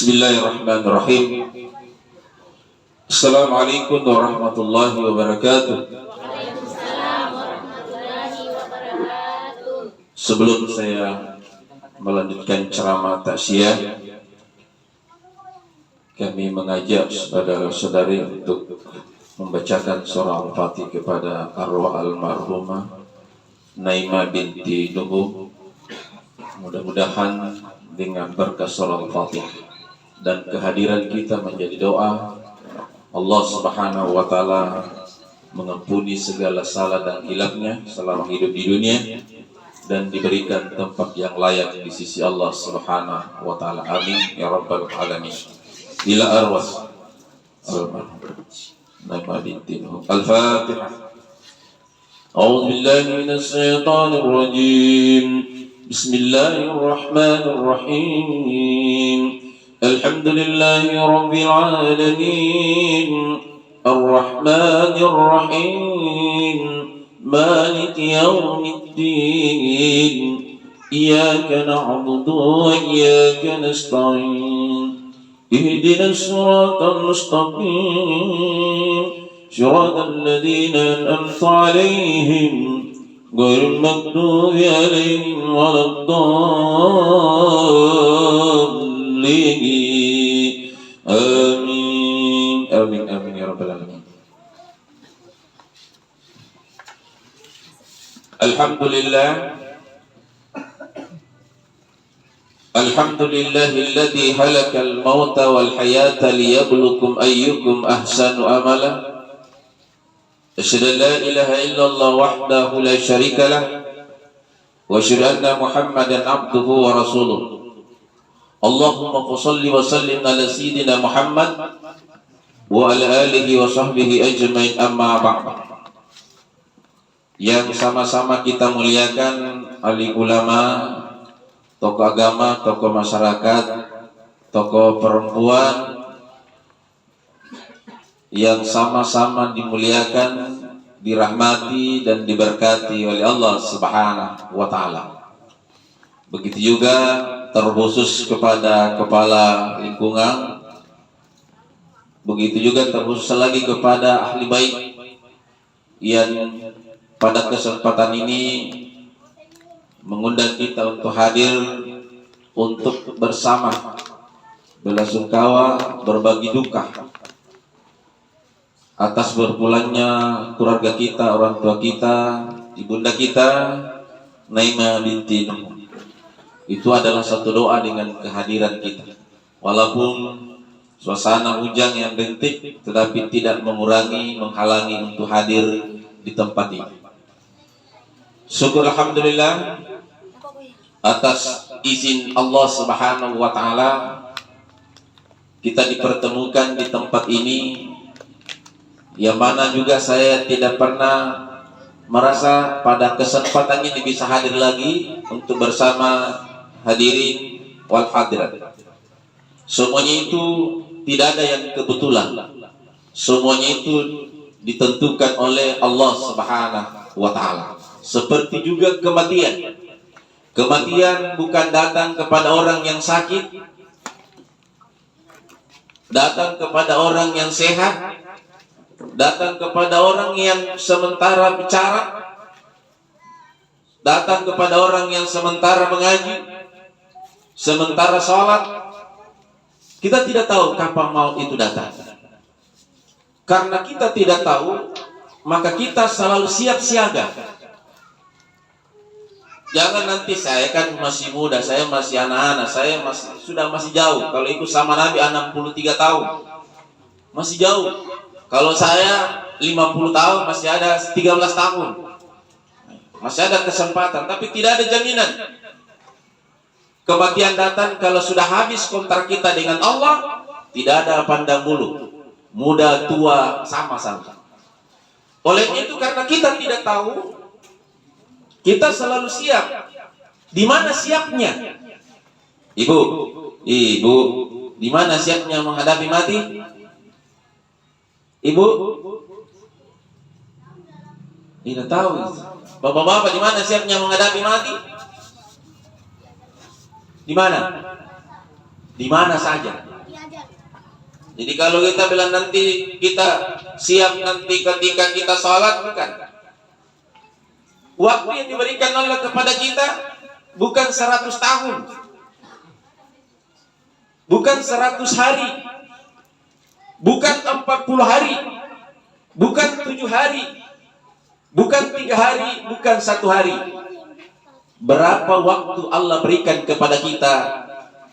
Bismillahirrahmanirrahim. Assalamualaikum warahmatullahi wabarakatuh. Waalaikumsalam warahmatullahi wabarakatuh. Sebelum saya melanjutkan ceramah taksiyah, kami mengajak saudara-saudari untuk membacakan surah Al-Fatih kepada arwah almarhumah Naimah binti Nuhu. Mudah-mudahan dengan berkah surah Al-Fatih dan kehadiran kita menjadi doa, Allah Subhanahu wa Ta'ala mengampuni segala salah dan hilafnya selama hidup di dunia dan diberikan tempat yang layak di sisi Allah Subhanahu wa Ta'ala. Amin ya rabbal alamin. Ila arwah almarhum Naimah binti Nuh. Al-Fatihah. A'udzu billahi minasy syaithanir rajim. Bismillahir rahmanir rahim. Alhamdulillahi rabbil alamin. Ar-rahmanir rahim. Maliki yaumiddin. Iyyaka na'budu wa iyyaka nasta'in. اهدنا الصراط المستقيم صراط الذين أنعمت عليهم غير المغضوب عليهم ولا الضالين آمين آمين آمين يا رب العالمين. Alhamdulillah. Alhamdulillahilladzi halakal mauta wal hayata liyabluwakum ayyukum ahsanu amala. Asyhadu an la ilaha illallah wahdahu la syarika lah wa asyhadu anna Muhammadan abduhu wa rasuluh. Allahumma shalli wa sallim ala sayyidina Muhammad wa ala alihi wa sahbihi ajmain, amma ba'd. Yang sama-sama kita muliakan alim ulama, tokoh agama, tokoh masyarakat, tokoh perempuan yang sama-sama dimuliakan, dirahmati dan diberkati oleh Allah Subhanahu wa Ta'ala. Begitu juga terkhusus kepada kepala lingkungan, begitu juga terkhusus lagi kepada ahli bait yang pada kesempatan ini mengundang kita untuk hadir untuk bersama belasungkawa, berbagi duka atas berpulangnya keluarga kita, orang tua kita, ibunda kita Naimah binti Nuh. Itu adalah satu doa dengan kehadiran kita, walaupun suasana hujan yang rintik, tetapi tidak mengurangi, menghalangi untuk hadir di tempat ini. Syukur alhamdulillah atas izin Allah Subhanahu wa Ta'ala kita dipertemukan di tempat ini, yang mana juga saya tidak pernah merasa pada kesempatan ini bisa hadir lagi untuk bersama hadirin wal hadirat. Semuanya itu tidak ada yang kebetulan, semuanya itu ditentukan oleh Allah Subhanahu wa Ta'ala. Seperti juga kematian. Kematian bukan datang kepada orang yang sakit, datang kepada orang yang sehat, datang kepada orang yang sementara bicara, datang kepada orang yang sementara mengaji, sementara sholat. Kita tidak tahu kapan maut itu datang. Karena kita tidak tahu, maka kita selalu siap siaga. Jangan nanti saya kan masih muda, saya masih anak-anak, saya masih jauh. Kalau ikut sama Nabi 63 tahun, masih jauh. Kalau saya 50 tahun, masih ada 13 tahun, masih ada kesempatan. Tapi tidak ada jaminan. Kematian datang kalau sudah habis kontrak kita dengan Allah. Tidak ada pandang bulu, muda tua sama-sama. Oleh itu, karena kita tidak tahu, kita selalu siap. Di mana siapnya? Ibu, di mana siapnya menghadapi mati? Ibu, tidak tahu. Bapak-bapak, di mana siapnya menghadapi mati? Di mana? di mana saja. Jadi kalau kita bilang nanti kita siap nanti ketika kita sholat, bukan. Waktu yang diberikan Allah kepada kita bukan 100 tahun, bukan 100 hari, bukan 40 hari, bukan 7 hari, bukan 3 hari, bukan 1 hari. Berapa waktu Allah berikan kepada kita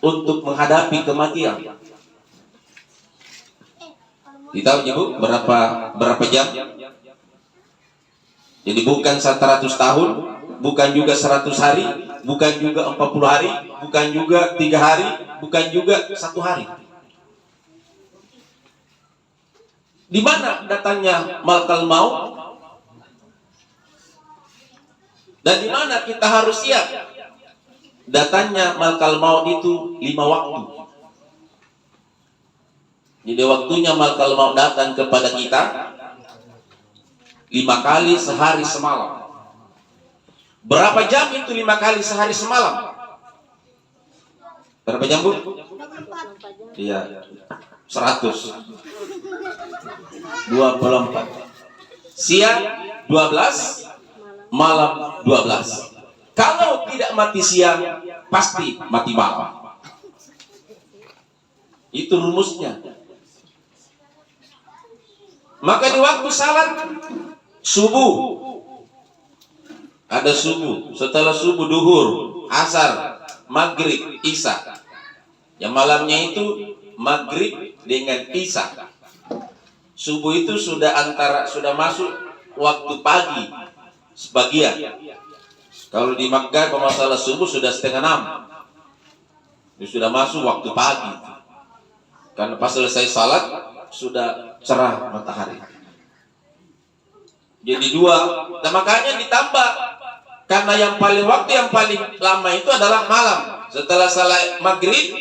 untuk menghadapi kematian? Kita tahu berapa jam? Jadi bukan 100 tahun, bukan juga 100 hari, bukan juga 40 hari, bukan juga 3 hari, bukan juga 1 hari. Di mana datangnya malakal maut? Dan di mana kita harus siap? Datangnya malakal maut itu 5 waktu. Jadi waktunya malakal maut datang kepada kita 5 kali sehari semalam. Berapa jam itu 5 kali sehari semalam? Berapa jam, Bu? Iya, 100. 24. Siang 12, malam 12. Kalau tidak mati siang, pasti mati malam. Itu rumusnya. Maka di waktu salat subuh, ada subuh, setelah subuh duhur, asar, maghrib, isya. Yang malamnya itu maghrib dengan isya. Subuh itu sudah masuk waktu pagi sebagian. Kalau di Makkah masalah subuh sudah 5:30. Ini sudah masuk waktu pagi. Karena pas selesai salat sudah cerah matahari. Jadi 2. Nah, makanya ditambah. Karena waktu yang paling lama itu adalah malam. Setelah salat maghrib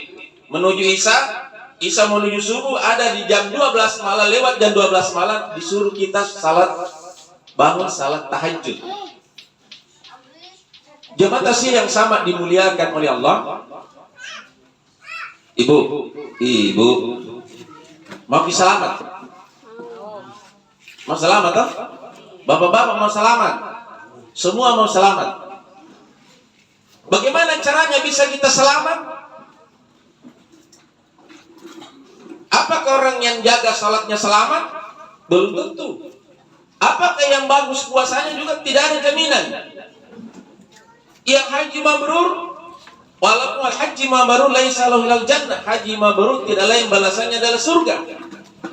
menuju isya, isya menuju subuh ada di jam 12 malam, lewat jam 12 malam disuruh kita bangun salat tahajud. Jemaah tasih yang sama dimuliakan oleh Allah. Ibu, mau selamat? Mau selamat toh? Bapak-bapak mau selamat? Semua mau selamat. Bagaimana caranya bisa kita selamat? Apakah orang yang jaga salatnya selamat? Belum tentu. Apakah yang bagus puasanya juga tidak ada jaminan? Yang haji mabrur, walaupun haji mabrur laisa lahu ilal jannah, haji mabrur tidak lain balasannya adalah surga.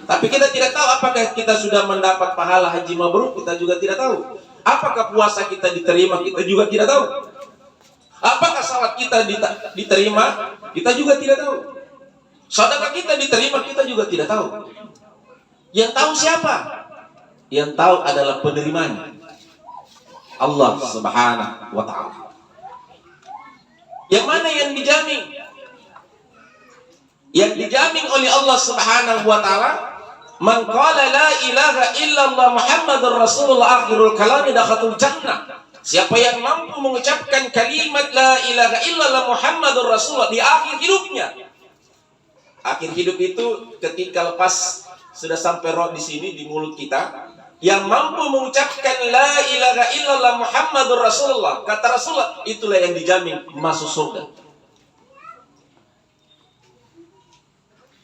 Tapi kita tidak tahu apakah kita sudah mendapat pahala haji mabrur, kita juga tidak tahu. Apakah puasa kita diterima, kita juga tidak tahu. Apakah salat kita diterima, kita juga tidak tahu. Sedekah kita diterima, kita juga tidak tahu. Yang tahu siapa? Yang tahu adalah penerimanya, Allah Subhanahu wa ta'ala. Yang mana yang dijamin? Yang dijamin oleh Allah Subhanahu wa ta'ala, man qala la ilaha illallah Muhammadur Rasulullah akhirul kalami dakhatul jannah. Siapa yang mampu mengucapkan kalimat la ilaha illallah Muhammadur Rasulullah di akhir hidupnya. Akhir hidup itu ketika lepas sudah sampai roh di sini di mulut kita, yang mampu mengucapkan la ilaha illallah Muhammadur Rasulullah, kata Rasulullah, itulah yang dijamin masuk surga.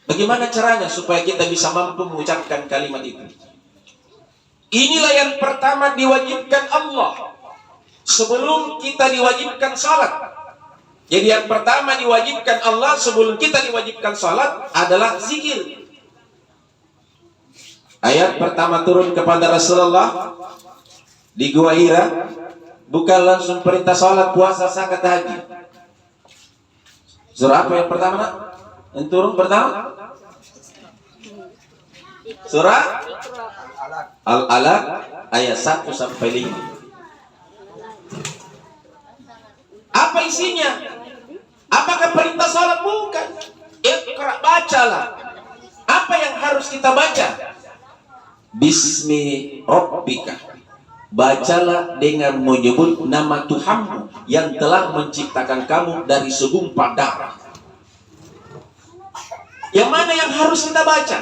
Bagaimana caranya supaya kita bisa mampu mengucapkan kalimat itu? Inilah yang pertama diwajibkan Allah sebelum kita diwajibkan salat. Jadi yang pertama diwajibkan Allah sebelum kita diwajibkan salat adalah zikir. Ayat pertama turun kepada Rasulullah di Gua Hira, bukan langsung perintah salat, puasa, zakat, haji. Surah apa yang pertama, nak? Yang turun pertama? Surah Al-Alaq ayat 1 sampai 5. Apa isinya? Apakah perintah salat? Bukan. Iqra, bacalah. Apa yang harus kita baca? Bismi Rabbika. Bacalah dengan menyebut nama Tuhanmu yang telah menciptakan kamu dari segumpal darah. Yang mana yang harus kita baca?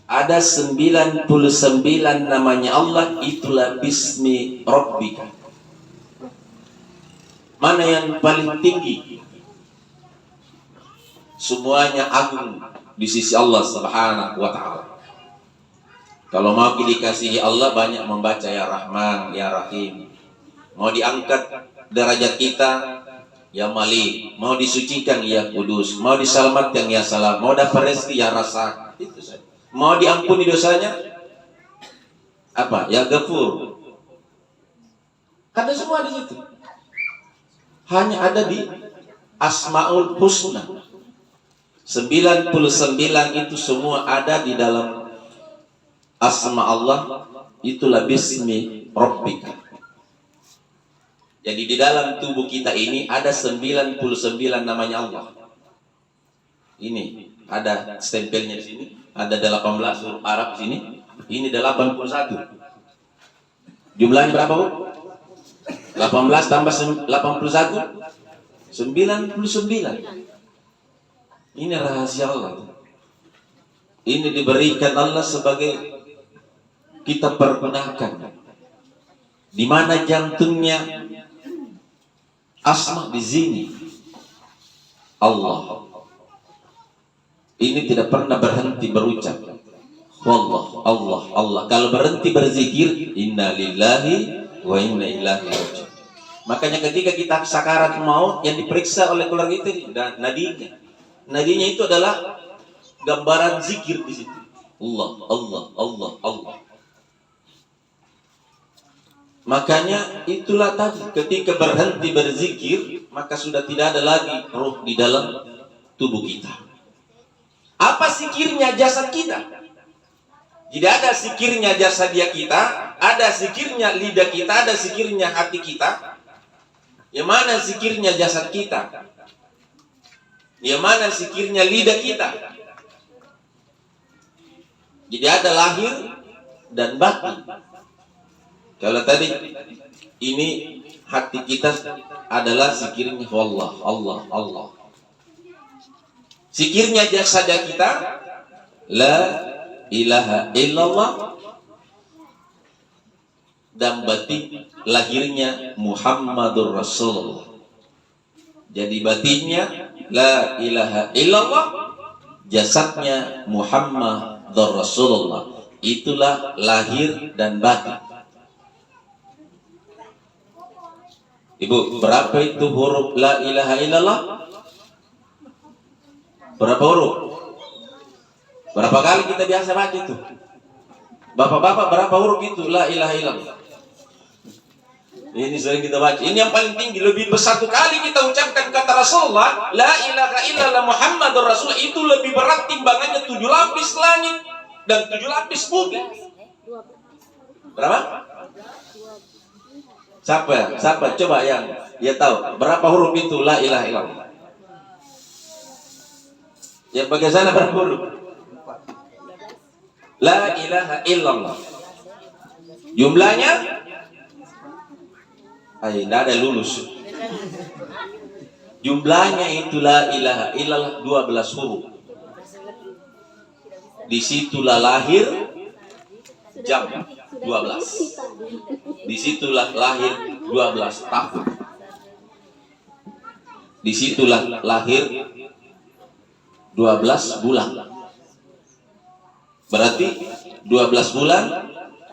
Ada 99 namanya Allah, itulah bismi rabbika. Mana yang paling tinggi? Semuanya agung di sisi Allah Subhanahu wa ta'ala. Kalau mau dikasihi Allah, banyak membaca ya Rahman, ya Rahim. Mau diangkat derajat kita, ya Malik. Mau disucikan, ya Kudus. Mau diselamatkan, ya Salam. Mau dapat rezeki, ya Rasak. Itu saja. Mau diampuni dosanya, apa? Ya Ghafur. Ada semua di situ. Hanya ada di Asmaul Husna. 99 itu semua ada di dalam asma Allah. Itulah bismi rabbika. Jadi di dalam tubuh kita ini ada 99 namanya Allah. Ini ada stempelnya di sini. Ada 18 huruf Arab sini. Ini 81. Jumlahnya berapa, Bu? 18 tambah 81 99. Ini rahasia Allah. Ini diberikan Allah sebagai kita pergunakan. Di mana jantungnya asma di sini. Allah. Ini tidak pernah berhenti berucap. Wallah, Allah, Allah. Kalau berhenti berzikir, inna lillahi wa inna ilaihi raji'un. Makanya ketika kita sakarat maut, yang diperiksa oleh keluarga itu dan nadinya. Nadinya itu adalah gambaran zikir di situ. Allah, Allah, Allah, Allah. Makanya itulah tadi, ketika berhenti berzikir, maka sudah tidak ada lagi roh di dalam tubuh kita. Apa zikirnya jasad kita? Tidak ada zikirnya jasad kita, ada zikirnya lidah kita, ada zikirnya hati kita. Yang mana zikirnya jasad kita? Yang mana zikirnya lidah kita? Jadi ada lahir dan batin. Kalau tadi ini hati kita adalah zikirnya Allah, Allah, Allah. Zikirnya jasad kita, la ilaha illallah, dan batin lahirnya Muhammadur Rasulullah. Jadi batinnya la ilaha illallah, jasadnya Muhammadur Rasulullah. Itulah lahir dan batin. Ibu, berapa itu huruf la ilaha illallah? Berapa huruf? Berapa kali kita biasa baca itu? Bapak-bapak, berapa huruf itu la ilaha illallah? Ini sering kita baca. Ini yang paling tinggi. Lebih besar satu kali kita ucapkan kata Rasulullah, la ilaha illallah Muhammadur Rasulullah. Itu lebih berat timbangannya 7 lapis langit dan 7 lapis bumi. Berapa? Siapa? Coba yang ya tahu. Berapa huruf itu la ilaha illallah? Yang bagian sana berapa huruf? La ilaha illallah. Jumlahnya? Tidak ada lulus. Jumlahnya itu la ilaha illallah 12 huruf. Disitulah lahir jam 12. Disitulah lahir 12 tahun. Disitulah lahir 12 bulan. Berarti 12 bulan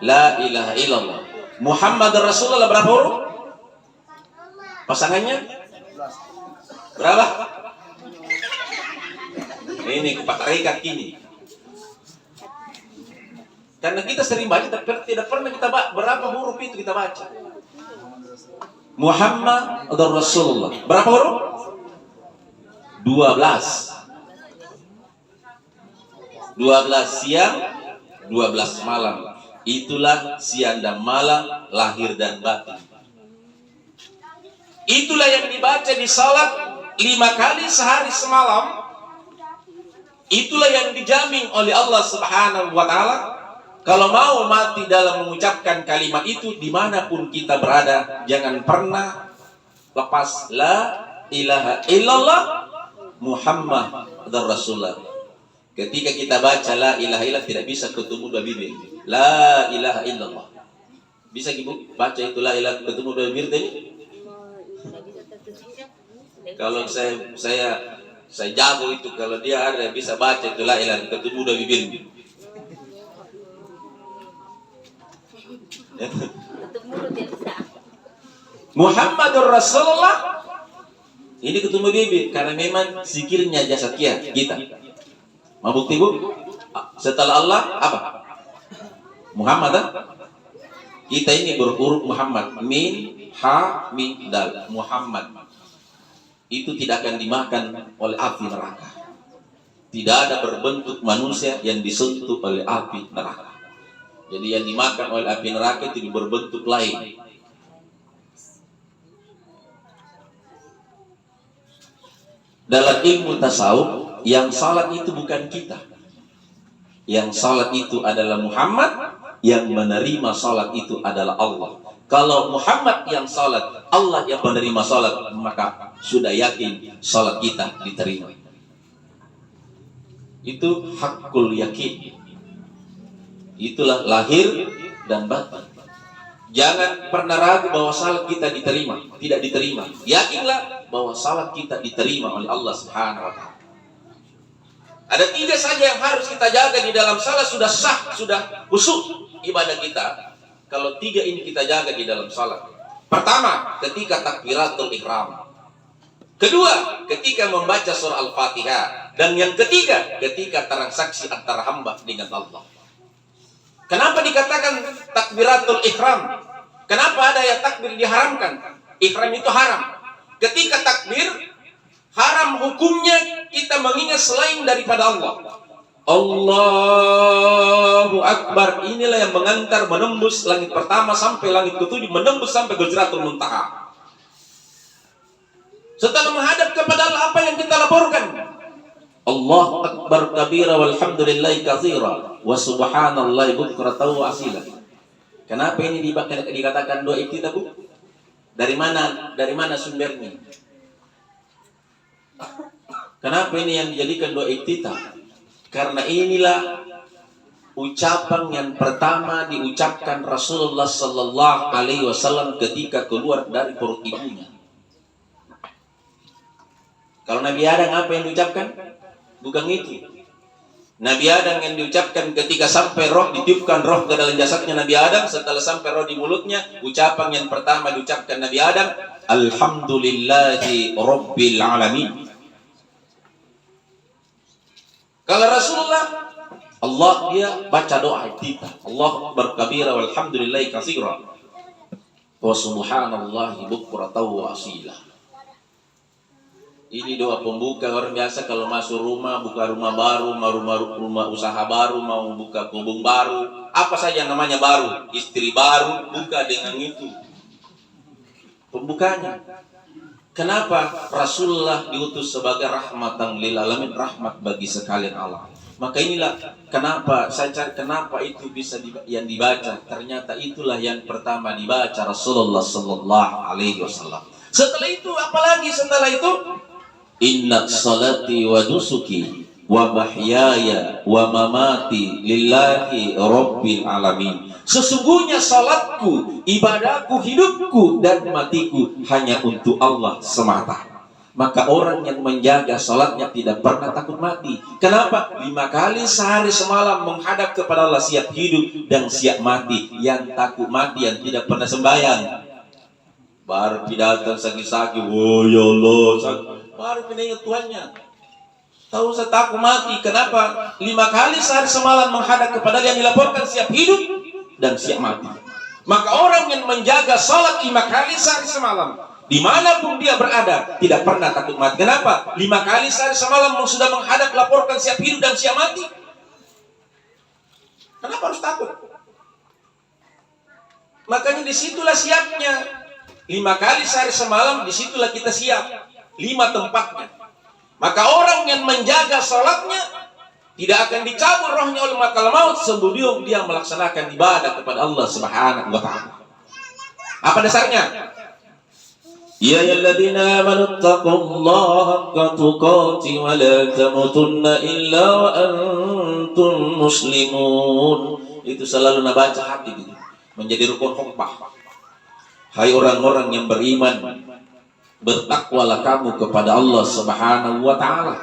la ilaha illallah. Muhammad Rasulullah berapa huruf? Pasangannya berapa? Ini Pak Rekat ini. Karena kita sering baca, tapi tidak pernah kita baca berapa huruf itu kita baca. Muhammad Rasulullah berapa huruf? 12. 12 siang, 12 malam. Itulah siang dan malam, lahir dan batin. Itulah yang dibaca di salat 5 kali sehari semalam. Itulah yang dijamin oleh Allah Subhanahu wa ta'ala. Kalau mau mati dalam mengucapkan kalimat itu, dimanapun kita berada, jangan pernah lepas la ilaha illallah Muhammad dan Rasulullah. Ketika kita baca la ilaha illallah tidak bisa ketemu dua bibir. La ilaha illallah. Bisa Ibu baca itu la ilaha ketemu dua bibir tadi? Kalau saya jago itu, kalau dia ada bisa baca itu la ilaha ketemu dua bibir. Muhammadur Rasulullah ini ketemu bibir karena memang zikirnya jasad kita. Mau bukti Bu? Setelah Allah apa? Muhammad. Kita ini berhuruf Muhammad, min, ha, min, dal. Muhammad itu tidak akan dimakan oleh api neraka. Tidak ada berbentuk manusia yang disentuh oleh api neraka. Jadi yang dimakan oleh api neraka itu berbentuk lain. Dalam ilmu tasawuf, yang salat itu bukan kita. Yang salat itu adalah Muhammad, yang menerima salat itu adalah Allah. Kalau Muhammad yang salat, Allah yang menerima salat, maka sudah yakin salat kita diterima. Itu hakul yakin. Itulah lahir dan batin. Jangan pernah ragu bahwa salat kita diterima, tidak diterima. Yakinlah bahwa salat kita diterima oleh Allah Subhanahu wa taala. Ada 3 saja yang harus kita jaga di dalam salat, sudah sah, sudah khusyuk ibadah kita. Kalau 3 ini kita jaga di dalam salat. Pertama, ketika takbiratul ihram. Kedua, ketika membaca surah Al-Fatihah. Dan yang ketiga, ketika transaksi antara hamba dengan Allah. Kenapa dikatakan takbiratul ihram? Kenapa ada yang takbir diharamkan? Ihram itu haram. Ketika takbir haram hukumnya kita mengingat selain daripada Allah. Allahu Akbar. Inilah yang mengantar menembus langit pertama sampai langit ke-7, menembus sampai Sidratul Muntaha. Setelah menghadap kepada Allah, apa yang kita laporkan? Allahu Akbar kabira walhamdulillahi katsira wa subhanallahi bukratan wa asila. Kenapa ini dikatakan doa iftitah, Bu? Dari mana sumbernya? Kenapa ini yang dijadikan doa iftitah? Karena inilah ucapan yang pertama diucapkan Rasulullah sallallahu alaihi wasallam ketika keluar dari perut ibunya. Kalau Nabi Adam apa yang diucapkan? Bukan itu. Nabi Adam yang diucapkan ketika sampai roh, ditiupkan roh ke dalam jasadnya Nabi Adam, setelah sampai roh di mulutnya, ucapan yang pertama diucapkan Nabi Adam, Alhamdulillahi Rabbil Alamin. Kalau Rasulullah, Allah dia baca doa kita, Allah berkabira walhamdulillahi katsira wa subhanallahi bukratan wa asila. Ini doa pembuka. Orang biasa kalau masuk rumah, buka rumah baru, rumah usaha baru, mau buka kebun baru, apa saja namanya baru, istri baru, buka dengan itu pembukanya. Kenapa? Rasulullah diutus sebagai rahmatan lil alamin, rahmat bagi sekalian Allah. Maka inilah kenapa saya cari kenapa itu bisa yang dibaca. Ternyata itulah yang pertama dibaca Rasulullah sallallahu alaihi wasallam. Setelah itu apalagi setelah itu? Inna salati wa nusuki wa mahyaya wa mamati lillahi rabbil alamin. Sesungguhnya salatku, ibadahku, hidupku dan matiku hanya untuk Allah semata. Maka orang yang menjaga salatnya tidak pernah takut mati. Kenapa? 5 kali sehari semalam menghadap kepada Allah, siap hidup dan siap mati. Yang takut mati, yang tidak pernah sembahyang, baru pidato sakit-sakit, oh ya Allah, baru pindah Tuhannya. Tahu saya takut mati. Kenapa? 5 kali sehari semalam menghadap kepada yang dilaporkan siap hidup dan siap mati. Maka orang yang menjaga salat 5 kali sehari semalam, dimanapun dia berada, tidak pernah takut mati. Kenapa? 5 kali sehari semalam sudah menghadap, laporkan siap hidup dan siap mati. Kenapa harus takut? Makanya disitulah siapnya. 5 kali sehari semalam, disitulah kita siap. 5 tempatnya. Maka orang yang menjaga salatnya tidak akan dicabut rohnya oleh malaikat maut sebelum dia melaksanakan ibadah kepada Allah Subhanahu wa taala. Apa dasarnya? Ya ayyuhalladzina amanu taqullaha haqqa tuqatih wa la tamutunna illa wa antum muslimun. Itu selalu nabaca hati itu. Menjadi rukun khutbah. Hai orang-orang yang beriman, bertakwalah kamu kepada Allah Subhanahu wa taala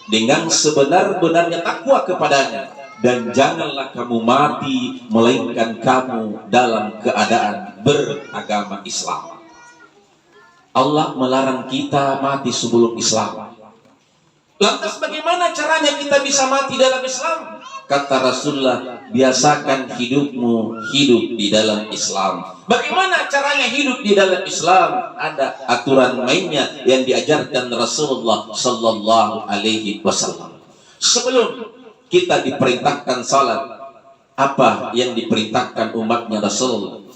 dengan sebenar-benarnya takwa kepadanya, dan janganlah kamu mati melainkan kamu dalam keadaan beragama Islam. Allah melarang kita mati sebelum Islam. Lantas bagaimana caranya kita bisa mati dalam Islam? Kata Rasulullah, biasakan hidupmu hidup di dalam Islam. Bagaimana caranya hidup di dalam Islam? Ada aturan mainnya yang diajarkan Rasulullah Sallallahu Alaihi Wasallam. Sebelum kita diperintahkan salat, apa yang diperintahkan umatnya Rasul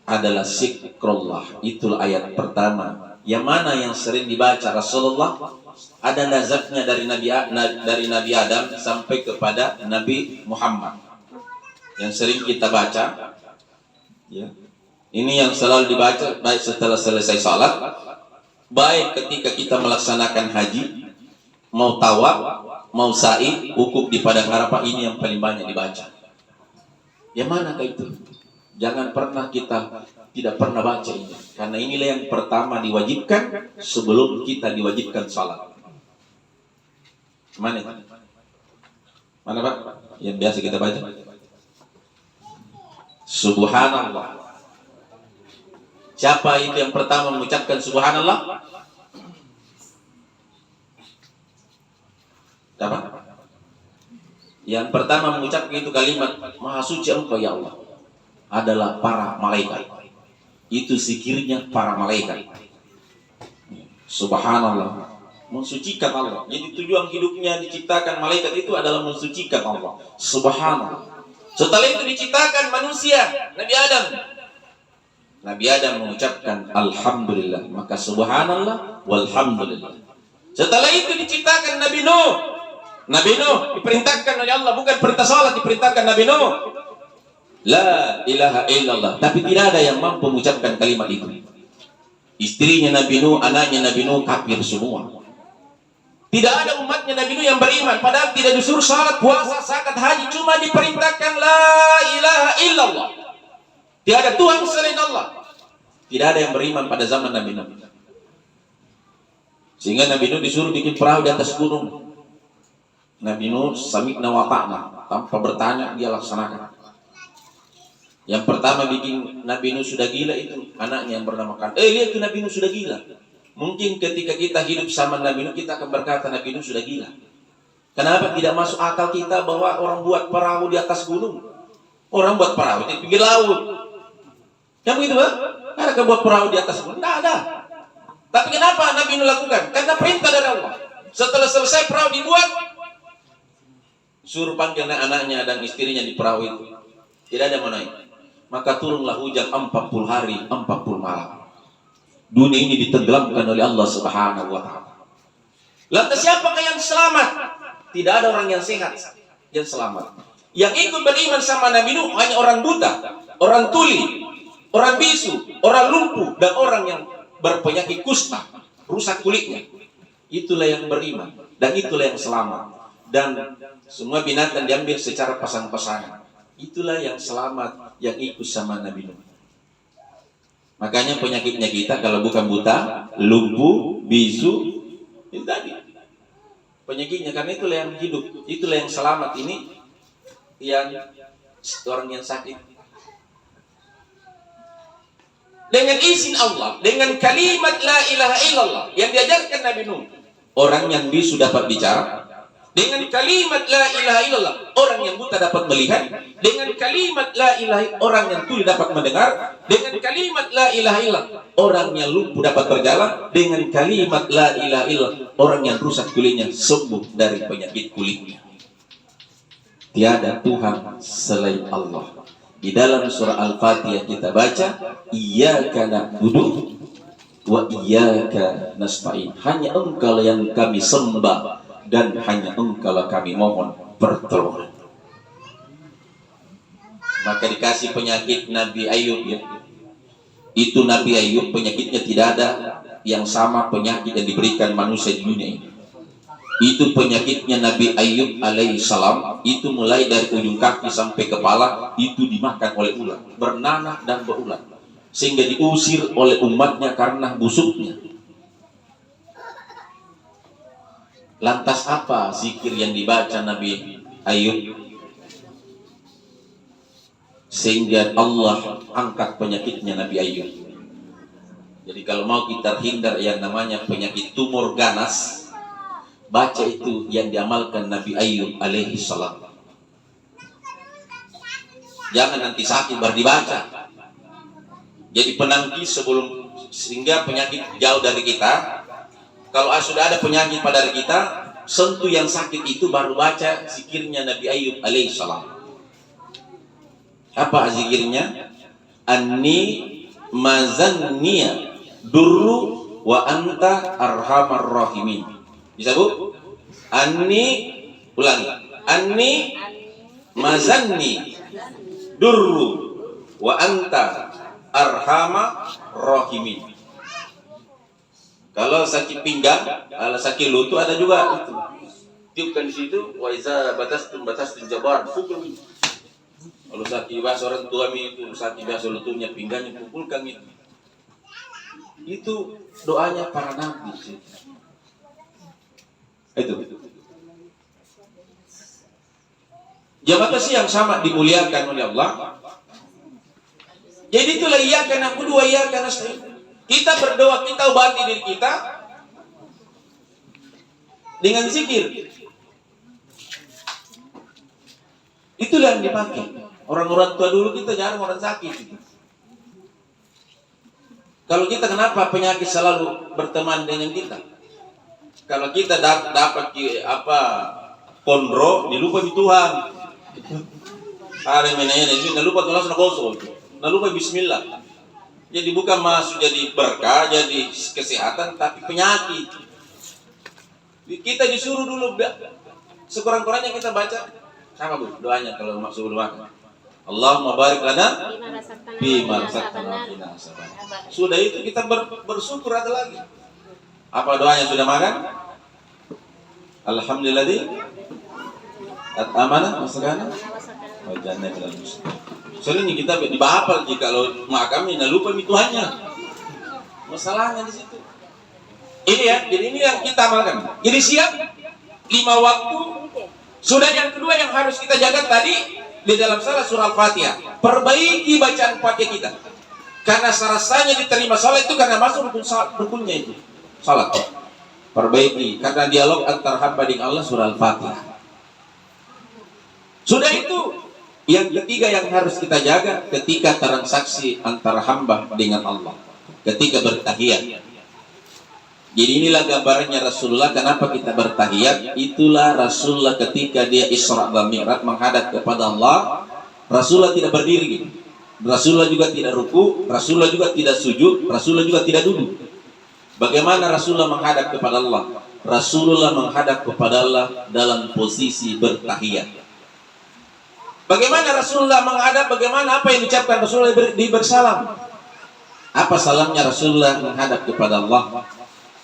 adalah zikrullah. Itulah ayat pertama. Yang mana yang sering dibaca Rasulullah? Ada nazaknya dari Nabi Adam sampai kepada Nabi Muhammad. Yang sering kita baca, ya. Ini yang selalu dibaca baik setelah selesai salat, baik ketika kita melaksanakan haji, mau tawaf, mau sa'i, wukuf di padang Arafah, ini yang paling banyak dibaca. Yang manakah itu? Jangan pernah kita tidak pernah baca ini, karena inilah yang pertama diwajibkan sebelum kita diwajibkan salat. Mana itu? Mana Pak? Yang biasa kita baca. Subhanallah. Siapa itu yang pertama mengucapkan subhanallah? Siapa? Yang pertama mengucapkan itu kalimat Maha Suci Engkau ya Allah adalah para malaikat. Itu zikirnya para malaikat. Subhanallah, mensucikan Allah. Jadi tujuan hidupnya diciptakan malaikat itu adalah mensucikan Allah. Subhanallah. Setelah itu diciptakan manusia, Nabi Adam. Nabi Adam mengucapkan alhamdulillah, maka subhanallah walhamdulillah. Setelah itu diciptakan Nabi Nuh. Nabi Nuh diperintahkan oleh Allah, bukan perintah salat, diperintahkan Nabi Nuh la ilaha illallah, tapi tidak ada yang mampu mengucapkan kalimat itu. Istrinya Nabi Nuh, anaknya Nabi Nuh kafir semua. Tidak ada umatnya Nabi Nuh yang beriman, padahal tidak disuruh salat, puasa, zakat, haji, cuma diperintahkan la ilaha illallah. Tidak ada Tuhan selain Allah. Tidak ada yang beriman pada zaman Nabi Nuh. Sehingga Nabi Nuh disuruh bikin perahu di atas gunung. Nabi Nuh sami'na wa ta'na, tanpa bertanya dia laksanakan. Yang pertama bikin Nabi Nuh sudah gila itu anaknya yang bernama Kan. Lihat tuh Nabi Nuh sudah gila. Mungkin ketika kita hidup sama Nabi Nuh, kita akan berkata Nabi Nuh sudah gila. Kenapa tidak masuk akal kita bahwa orang buat perahu di atas gunung? Orang buat perahu di pinggir laut. Yang begitu Pak? Ada buat perahu di atas gunung? Tidak ada. Tapi kenapa Nabi Nuh lakukan? Karena perintah dari Allah. Setelah selesai perahu dibuat, suruh panggil anaknya dan istrinya di perahu itu. Tidak ada mau naik. Maka turunlah hujan 40 hari, 40 malam. Dunia ini ditenggelamkan oleh Allah Subhanahu wa taala. Lantas siapakah yang selamat? Tidak ada orang yang sehat yang selamat. Yang ikut beriman sama Nabi Nuh hanya orang buta, orang tuli, orang bisu, orang lumpuh, dan orang yang berpenyakit kusta, rusak kulitnya. Itulah yang beriman dan itulah yang selamat. Dan semua binatang diambil secara pasang-pasangan. Itulah yang selamat, yang ikut sama Nabi Nuh. Makanya penyakitnya kita kalau bukan buta, lumpuh, bisu, itu tadi penyakitnya, karena itulah yang hidup, itulah yang selamat. Ini yang orang yang sakit. Dengan izin Allah, dengan kalimat la ilaha illallah yang diajarkan Nabi Nuh, orang yang bisu dapat bicara. Dengan kalimat la ilaha illallah, orang yang buta dapat melihat. Dengan kalimat la ilaha, orang yang tuli dapat mendengar. Dengan kalimat la ilaha illallah, orang yang lumpuh dapat berjalan. Dengan kalimat la ilaha illallah, orang yang rusak kulitnya sembuh dari penyakit kulitnya. Tiada Tuhan selain Allah. Di dalam surah Al-Fatihah kita baca, iyyaka na'budu wa iyyaka nasta'in. Hanya Engkau yang kami sembah dan hanya Engkau kami mohon pertolongan. Maka dikasih penyakit Nabi Ayub ya. Itu Nabi Ayub penyakitnya tidak ada yang sama penyakit yang diberikan manusia di dunia ini. Itu penyakitnya Nabi Ayub alaihissalam, itu mulai dari ujung kaki sampai kepala itu dimakan oleh ulat, bernanah dan berulat, sehingga diusir oleh umatnya karena busuknya. Lantas apa zikir yang dibaca Nabi Ayub sehingga Allah angkat penyakitnya Nabi Ayub? Jadi kalau mau kita hindar yang namanya penyakit tumor ganas, baca itu yang diamalkan Nabi Ayub alaihi salam. Jangan nanti sakit baru dibaca. Jadi penangkis sebelum, sehingga penyakit jauh dari kita. Kalau sudah ada penyakit pada diri kita, sentuh yang sakit itu baru baca zikirnya Nabi Ayub alaihi salam. Apa zikirnya? Anni mazanniya durru wa anta arhamar rahimin. Bisa bu? Anni, ulangi. Anni mazanni durru wa anta arhamar rahimin. Kalau sakit pinggang, kalau sakit lutut ada juga itu. Tiupkan di situ. Wa iza batastum jabar. Pukul. Kalau sakit bahasa orang tua itu sakit bahasa lututnya, pinggangnya, pukulkan itu. Itu doanya para nabi. Itu. Jamaah yang sama dimuliakan oleh Allah. Jadi itulah iyyaka na'budu wa iyyaka nasta'in. Kita berdoa, kita obati diri kita dengan zikir. Itulah yang dipakai. Orang-orang tua dulu kita jarang orang sakit. Kalau kita kenapa penyakit selalu berteman dengan kita? Kalau kita dapat kondro, dilupa di Tuhan. Ada yang menanya ini, lupa Tuhan sudah kosong, lupa Bismillah. Jadi bukan masuk jadi berkah, jadi kesehatan, tapi penyakit. Kita disuruh dulu, sekurang-kurangnya kita baca sama bu, doanya kalau masuk doa. Allahumma barik lana bima razaqtana. Sudah itu kita bersyukur, ada lagi. Apa doanya sudah makan? Alhamdulillah at'amana wasaqana wa jannah ilal muslim. Sering kita dibahapal jika kalau makan ini lupa Tuhannya. Masalahnya di situ. Ini ya, jadi ini yang kita amalkan. Jadi siap 5 waktu. Sudah yang kedua yang harus kita jaga tadi di dalam surah Al-Fatihah. Perbaiki bacaan Fatihah kita. Karena rasanya diterima salat itu karena masuk rukunnya itu. Salat. Perbaiki karena dialog antar hamba dengan Allah surah Al-Fatihah. Sudah itu yang ketiga yang harus kita jaga ketika transaksi antara hamba dengan Allah. Ketika bertahiyat. Jadi inilah gambarannya Rasulullah. Kenapa kita bertahiyat? Itulah Rasulullah ketika dia Isra dan Mi'raj menghadap kepada Allah. Rasulullah tidak berdiri. Rasulullah juga tidak ruku. Rasulullah juga tidak sujud. Rasulullah juga tidak duduk. Bagaimana Rasulullah menghadap kepada Allah? Rasulullah menghadap kepada Allah dalam posisi bertahiyat. Bagaimana Rasulullah menghadap? Bagaimana apa yang diucapkan Rasulullah di bersalam? Apa salamnya Rasulullah menghadap kepada Allah?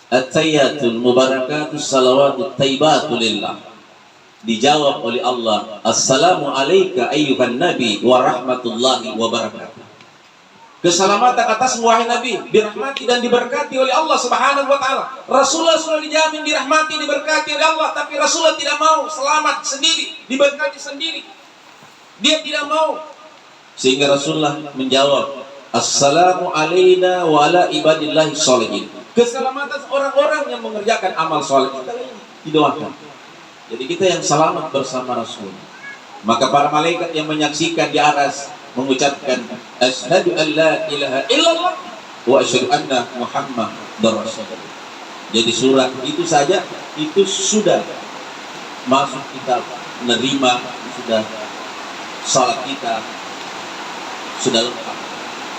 At-tayyatul mubarakatus salawatut taibatu lillah. Dijawab oleh Allah, Assalamu alayka ayyuhan nabi wa rahmatullahi wa barakatuh. Keselamatan atas wahai Nabi, dirahmati dan diberkati oleh Allah Subhanahu wa taala. Rasulullah sudah dijamin dirahmati, diberkati oleh Allah, tapi Rasulullah tidak mau selamat sendiri, diberkati sendiri. Dia tidak mau. Sehingga Rasulullah menjawab, Assalamu alayna wa ala ibadillahi sholihin. Keselamatan orang-orang yang mengerjakan amal soleh kita didoakan. Jadi kita yang selamat bersama Rasul. Maka para malaikat yang menyaksikan di atas mengucapkan asyhadu an la ilaha illallah wa asyhadu anna muhammadar rasulullah. Jadi surat itu saja itu sudah masuk kita menerima, sudah salat kita sudah lengkap.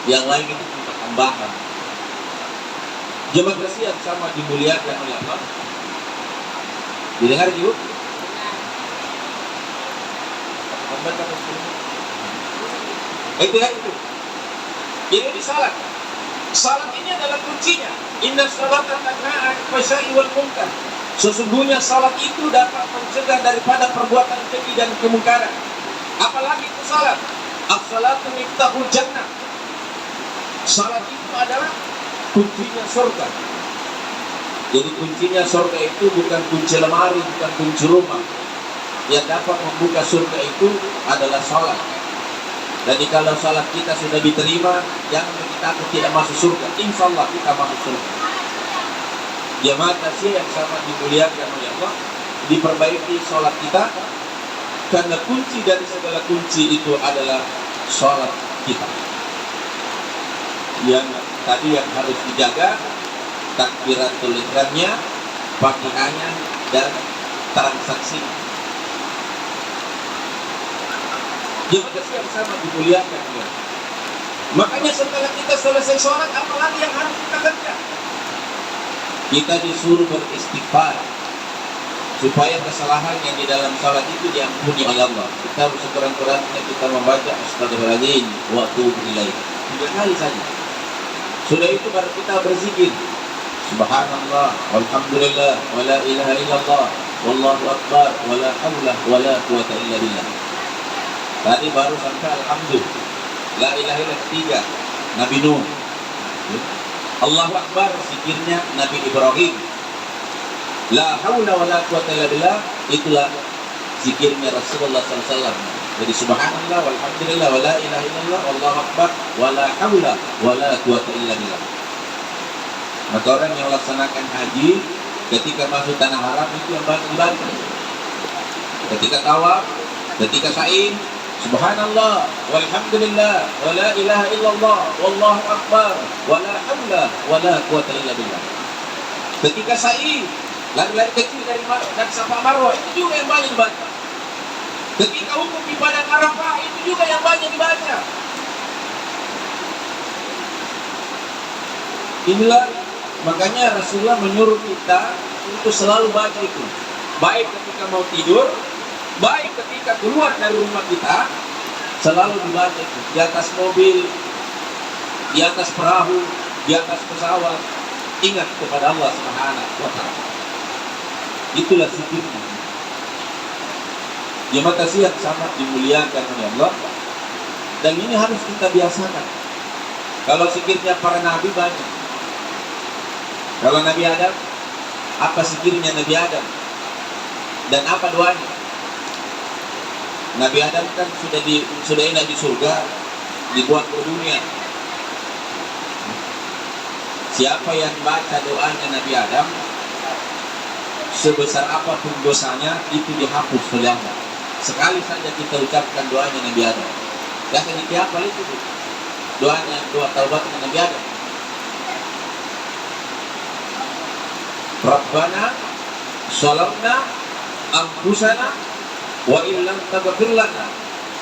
Yang lain itu kita tambahan. Jemaah kasihan sama dimuliakan oleh Allah. Didengar juga? Itu ya itu. Jadi di salat Salat ini adalah kuncinya. Inna salata tanha 'anil fahsya'i wal munkar. Sesungguhnya salat itu dapat mencegah daripada perbuatan keji dan kemungkaran. Apalagi itu salat. As-salatu miftahul jannah. Salat itu adalah kuncinya surga. Jadi kuncinya surga itu bukan kunci lemari, bukan kunci rumah. Yang dapat membuka surga itu adalah salat. Jadi kalau salat kita sudah diterima, jangan kita tidak masuk surga. Insya Allah kita masuk surga. Jemaah kasih yang sangat dimuliakan oleh Allah, diperbaiki salat kita, karena kunci dari segala kunci itu adalah salat kita. Yang tadi yang harus dijaga takbiratul ihramnya, pakaiannya, dan transaksi. Jemaah kasih yang sama dimuliakan ya. Makanya setelah kita selesai sholat, apalagi yang harus kita kerja? Kita disuruh beristighfar supaya kesalahan yang di dalam sholat itu diampuni oleh Allah. Kita sekurang-kurangnya kita membaca Astagfirullahaladzim wa atubu ilaih 3 kali saja. Sudah itu baru kita berzikir. Subhanallah, walhamdulillah, wa la ilaha illallah, wallahu akbar, wa la hawla wa la quwata illa billah. Tadi baru sampai alhamdulillah. La ilaha illallah 3 Nabi Nuh. Allahu akbar zikirnya Nabi Ibrahim. La haula wa la quwata illa billah itulah zikirnya Rasulullah SAW. Jadi subhanallah walhamdulillah wa la ilaha illallah wallahu akbar wa la haula wa la quwata illa billah. Maka orang yang melaksanakan haji ketika masuk tanah haram itu yang banyak dibantu. Ketika tawaf, ketika sa'i, subhanallah walhamdulillah wa la ilaha illallah wallahu akbar wa la haula wa la quwata illa billah. Ketika sa'i, lari-lari kecil dari Safa Marwah, itu juga yang banyak dibaca. Ketika wukuf di padang Arafah, itu juga yang banyak dibaca. Inilah makanya Rasulullah menyuruh kita untuk selalu baca itu. Baik ketika mau tidur, baik ketika keluar dari rumah kita, selalu dibaca itu. Di atas mobil, di atas perahu, di atas pesawat, ingat kepada Allah Subhanahu wa ta'ala. Itulah zikirnya. Jemaah kasih yang sangat dimuliakan oleh Allah, dan ini harus kita biasakan. Kalau zikirnya para nabi banyak. Kalau Nabi Adam, apa zikirnya Nabi Adam? Dan apa doanya? Nabi Adam kan sudah enak di surga, dibuat ke dunia. Siapa yang baca doanya Nabi Adam, sebesar apapun dosanya itu dihapus oleh Allah. Sekali saja kita ucapkan doanya Nabi Adam. Jangan dihafal itu doanya, doa taubatnya Nabi Adam. Rabbana salamna anfusana wa illam taghfir lana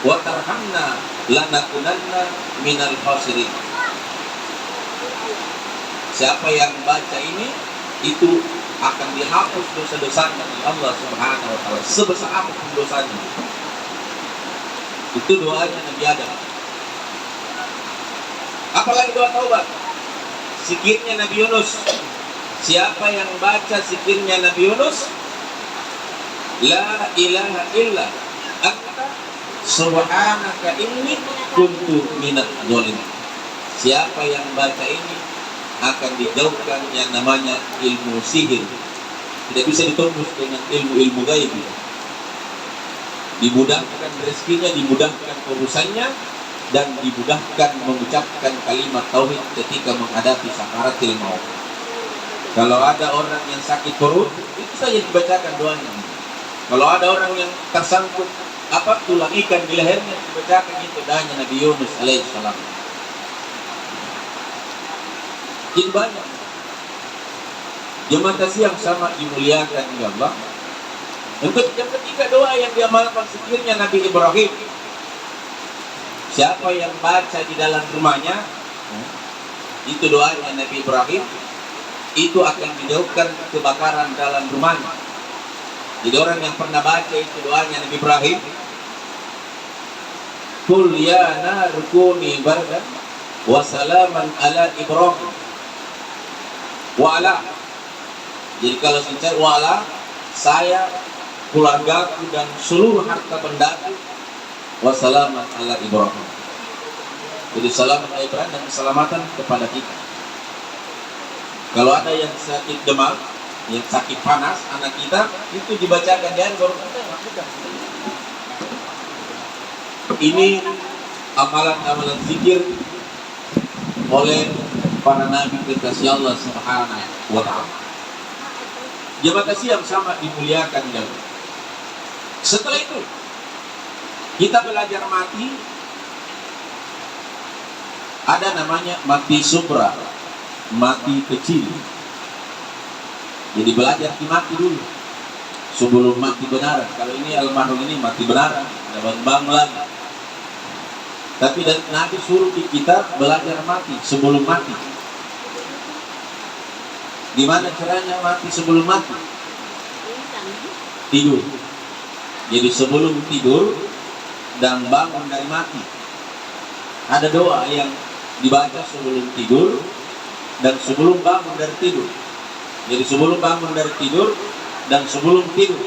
wa tarhamna lanakunanna minal khasirin. Siapa yang baca ini itu akan dihapus dosa-dosanya oleh Allah Subhanahu wa ta'ala sebesar apapun dosanya. Itu doanya Nabi Adam. Apalagi doa taubat, zikirnya Nabi Yunus. Siapa yang baca zikirnya Nabi Yunus, la ilaha illa anta subhanaka inni kuntu minadz dzalimin. Siapa yang baca ini akan dijauhkan yang namanya ilmu sihir. Tidak bisa ditembus dengan ilmu-ilmu gaib. Dimudahkan rezekinya, dimudahkan urusannya, dan dimudahkan mengucapkan kalimat tauhid ketika menghadapi sakaratil maut. Kalau ada orang yang sakit perut, itu saja dibacakan doanya. Kalau ada orang yang tersangkut tulang ikan di lehernya, dibacakan itu doanya Nabi Yunus alaihissalam. Jadi banyak. Jemaah kasih yang sangat dimuliakan oleh Allah. Untuk yang ketiga doa yang diamalkan zikirnya Nabi Ibrahim. Siapa yang baca di dalam rumahnya, itu doanya Nabi Ibrahim, itu akan dijauhkan kebakaran dalam rumahnya. Jadi orang yang pernah baca itu doanya Nabi Ibrahim, Qul ya nar kuni bardan wa salaman ala Ibrahim wa ala. Jadi kalau saya wa ala, saya, keluargaku dan seluruh harta bendaku, wa salaman ala Ibrahim. Jadi salam ala Ibrahim dan keselamatan kepada kita. Kalau ada yang sakit demam, yang sakit panas, anak kita itu dibacakan dia baru kita lakukan. Ini amalan-amalan zikir oleh para nabi kekasih Allah Subhanahu wa ta'ala. Jemaah kasih yang sama dimuliakan jauh. Setelah itu kita belajar mati. Ada namanya mati subra, mati kecil. Jadi belajar mati dulu sebelum mati benaran. Kalau ini almarhum ini mati benaran, ada bang lagi. Tapi Nabi suruh kita belajar mati sebelum mati. Gimana caranya mati sebelum mati? Tidur. Jadi sebelum tidur dan bangun dari mati, ada doa yang dibaca sebelum tidur dan sebelum bangun dari tidur. Jadi sebelum bangun dari tidur dan sebelum tidur,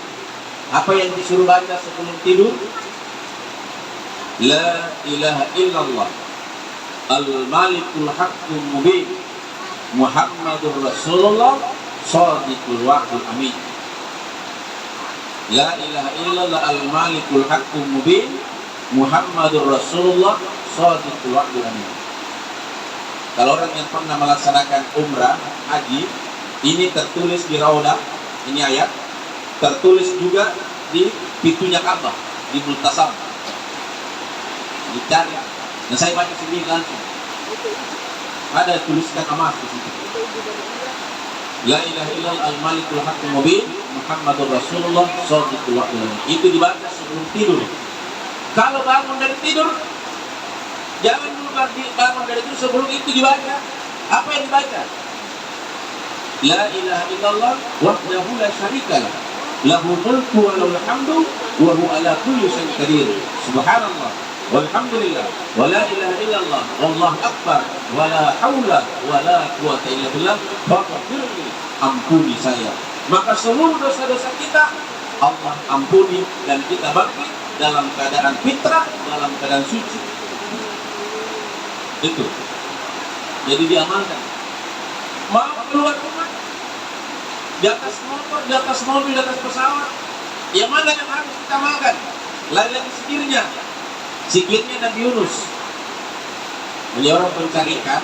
apa yang disuruh baca sebelum tidur? La ilaha illallah al-malikul haqqul mubin Muhammadur Rasulullah shadiqul wa'dul amin. La ilaha illallah al-malikul haqqul mubin Muhammadur Rasulullah shadiqul wa'dul amin. Kalau orang yang pernah melaksanakan umrah, haji, ini tertulis di Raudah, ini ayat, tertulis juga di pintunya Ka'bah, di Multasam. Dicari, dan saya baca sendiri langsung. Ada tuliskan emas di situ. La ilaha illallah al-malikul haqqul mubin Muhammadur Rasulullah shadiqul wa'dul amin. Itu dibaca sebelum tidur. Kalau bangun dari tidur, jangan dulu bangun dari tidur, sebelum itu dibaca. Apa yang dibaca? La ilaha illallah wahdahu la syarikalah, lahu mulku wa lahul hamdu wa huwa ala kulli syai'in qadir. Subhanallah walhamdulillah wa la ilaha illallah wallahu akbar wa la haula wa la quwwata illa billah faghfirli, ampuni saya. Maka seluruh dosa-dosa kita Allah ampuni dan kita bangkit dalam keadaan fitrah, dalam keadaan suci. Itu jadi diamalkan. Mau keluar rumah, di atas motor, di atas mobil, di atas pesawat, yang mana yang harus kita makan? Lain sikirnya, sikirnya Nabi Yunus. Beliau orang pencari ikan.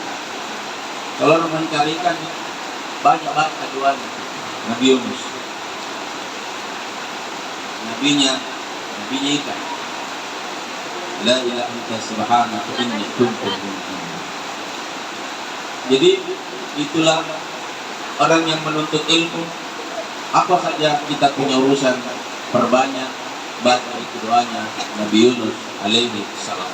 Kalau orang mencari ikan, banyak banget doanya Nabi Yunus. Nabinya ikan. La ilaha illa subhanaka inni kuntu minadh. Jadi itulah orang yang menuntut ilmu. Apa saja kita punya urusan, perbanyak baca itu doanya Nabi Yunus alaihi salam.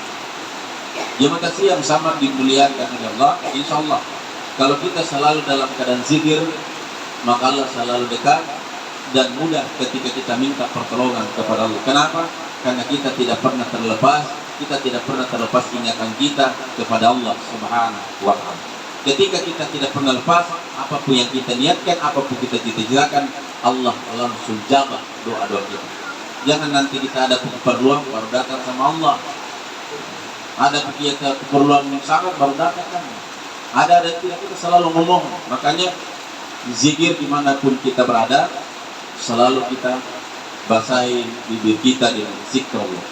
Jemaah kasih yang sama dimuliakan oleh Allah. Insya Allah kalau kita selalu dalam keadaan zikir, maka Allah selalu dekat dan mudah ketika kita minta pertolongan kepada Allah. Kenapa? Karena kita tidak pernah terlepas ingatan kita kepada Allah Subhanahu wa ta'ala. Ketika kita tidak pernah lepas, apapun yang kita niatkan, apapun kita cita-citakan, Allah langsung jawab doa-doa kita. Jangan nanti kita ada keperluan baru datang sama Allah. Ada kita keperluan yang sangat baru datang kan. Ada tidak, kita selalu ngomong. Makanya zikir dimanapun kita berada, selalu kita basahi bibir kita dengan zikir Allah.